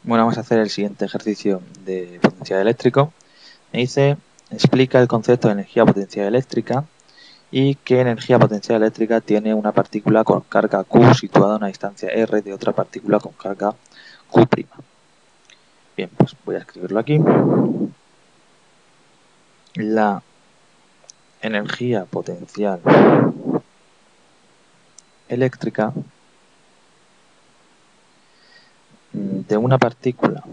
Bueno, vamos a hacer el siguiente ejercicio de potencial eléctrico. Me dice, explica el concepto de energía potencial eléctrica y qué energía potencial eléctrica tiene una partícula con carga Q situada a una distancia R de otra partícula con carga Q'. Bien, pues voy a escribirlo aquí. La energía potencial eléctrica de una partícula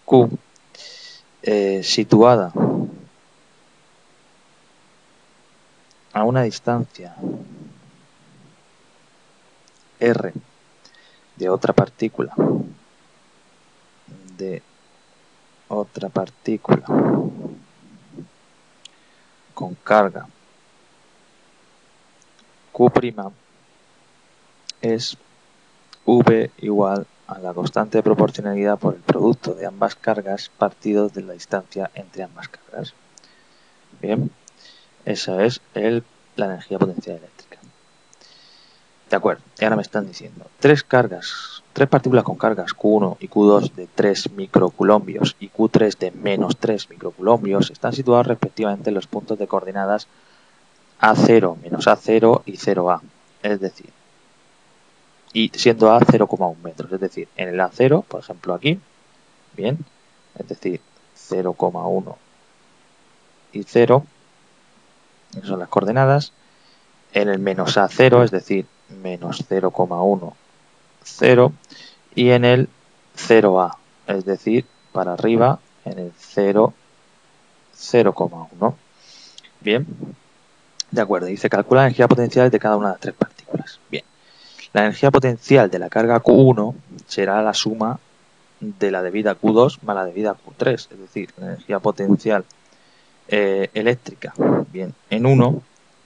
Q situada a una distancia R de otra partícula con carga Q' es V igual a la constante de proporcionalidad por el producto de ambas cargas partido de la distancia entre ambas cargas. Bien, esa es la energía potencial eléctrica. De acuerdo, y ahora me están diciendo tres partículas con cargas Q1 y Q2 de 3 microcoulombios y Q3 de menos 3 microcoulombios están situadas respectivamente en los puntos de coordenadas A0, menos A0 y 0A, es decir, y siendo A 0,1 metros, es decir, en el A0, por ejemplo aquí, bien, es decir, 0,1 y 0, esas son las coordenadas, en el menos A0, es decir, menos 0,1, 0, y en el 0A, es decir, para arriba, en el 0, 0,1. Bien, de acuerdo, dice calcula la energía potencial de cada una de las tres partículas. Bien, la energía potencial de la carga Q1 será la suma de la debida Q2 más la debida Q3, es decir, la energía potencial eléctrica, bien, en 1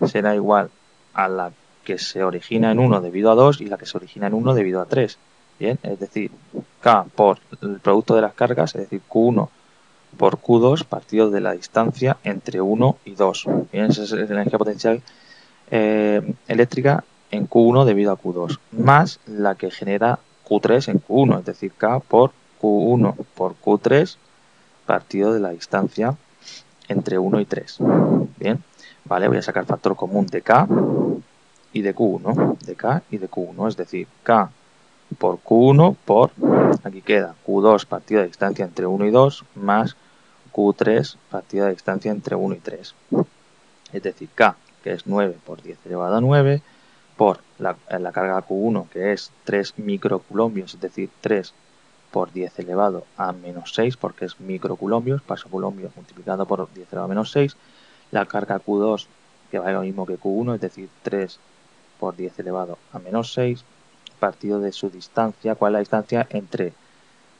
será igual a la que se origina en 1 debido a 2 y la que se origina en 1 debido a 3. Bien, es decir, K por el producto de las cargas, es decir, Q1 por Q2 partido de la distancia entre 1 y 2. Bien, esa es la energía potencial eléctrica en Q1 debido a Q2, más la que genera Q3 en Q1, es decir, K por Q1 por Q3 partido de la distancia entre 1 y 3. Bien, vale, voy a sacar factor común de K y de Q1, de K y de Q1, es decir, K por Q1 por, aquí queda Q2 partido de distancia entre 1 y 2 más Q3 partido de distancia entre 1 y 3. Es decir, K, que es 9 por 10 elevado a 9, por la carga Q1, que es 3 microcoulombios, es decir, 3 por 10 elevado a menos 6, porque es microcoulombios, paso coulombios multiplicado por 10 elevado a menos 6. La carga Q2, que vale lo mismo que Q1, es decir, 3 por 10 elevado a menos 6, partido de su distancia. ¿Cuál es la distancia entre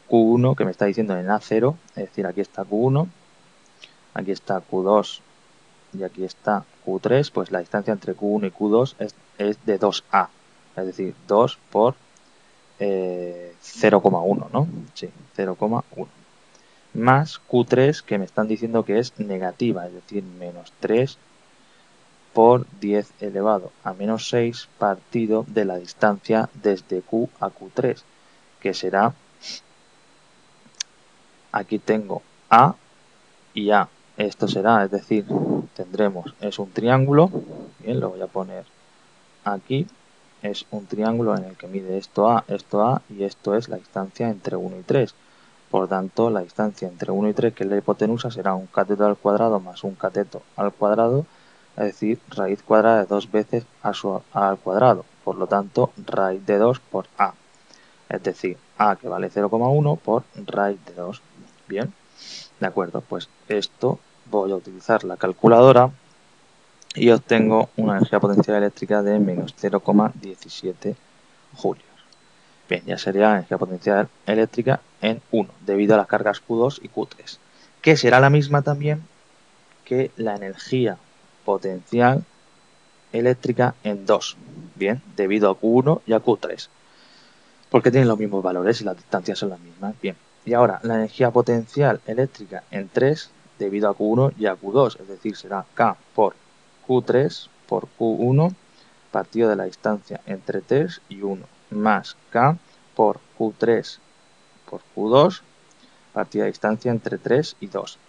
Q1, que me está diciendo en A0? Es decir, aquí está Q1, aquí está Q2 y aquí está Q3, pues la distancia entre Q1 y Q2 es de 2A, es decir, 2 por 0,1, ¿no? Sí, 0,1. Más Q3, que me están diciendo que es negativa, es decir, menos 3 por 10 elevado a menos 6 partido de la distancia desde Q a Q3, que será, aquí tengo A y A. Esto será, es decir, tendremos, es un triángulo, bien, lo voy a poner aquí, es un triángulo en el que mide esto A y esto es la distancia entre 1 y 3. Por tanto, la distancia entre 1 y 3, que es la hipotenusa, será un cateto al cuadrado más un cateto al cuadrado, es decir, raíz cuadrada de 2 veces A al cuadrado. Por lo tanto, raíz de 2 por A. Es decir, A, que vale 0,1 por raíz de 2. Bien, de acuerdo, pues esto voy a utilizar la calculadora y obtengo una energía potencial eléctrica de menos 0,17 julios. Bien, ya sería la energía potencial eléctrica en 1, debido a las cargas Q2 y Q3, que será la misma también que la energía potencial eléctrica en 2, bien, debido a Q1 y a Q3, porque tienen los mismos valores y las distancias son las mismas. Bien, y ahora la energía potencial eléctrica en 3, debido a Q1 y a Q2, es decir, será K por Q3 por Q1 partido de la distancia entre 3 y 1. más K por Q3 por Q2 partida de distancia entre 3 y 2.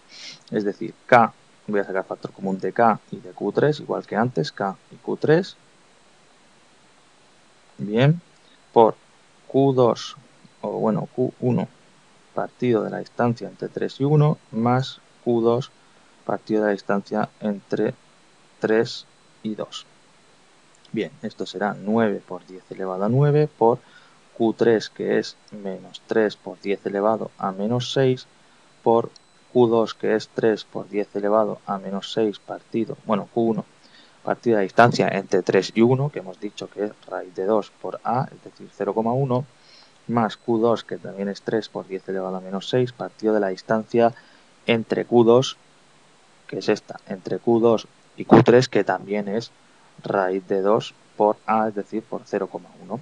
Es decir, K, voy a sacar factor común de K y de Q3, igual que antes, K y Q3, bien, por Q2, o bueno, Q1 partido de la distancia entre 3 y 1, más Q2 partido de la distancia entre 3 y 2. Bien, esto será 9 por 10 elevado a 9 por Q3, que es menos 3 por 10 elevado a menos 6, por Q2, que es 3 por 10 elevado a menos 6 partido, bueno, Q1 partido de la distancia entre 3 y 1, que hemos dicho que es raíz de 2 por A, es decir, 0,1, más Q2, que también es 3 por 10 elevado a menos 6, partido de la distancia entre Q2, que es esta, entre Q2 y Q3, que también es raíz de 2 por A, es decir, por 0,1.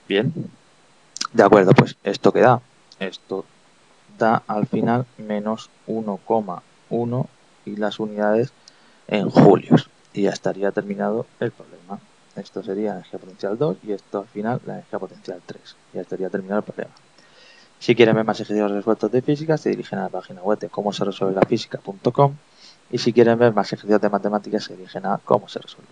Bien, de acuerdo, pues esto que da, esto da al final menos 1,1 y las unidades en julios. Y ya estaría terminado el problema. Esto sería la energía potencial 2 y esto al final la energía potencial 3. Ya estaría terminado el problema. Si quieren ver más ejercicios resueltos de física, se dirigen a la página web de cómo se resuelve la física.com, y si quieren ver más ejercicios de matemáticas, se dirigen a cómo se resuelve.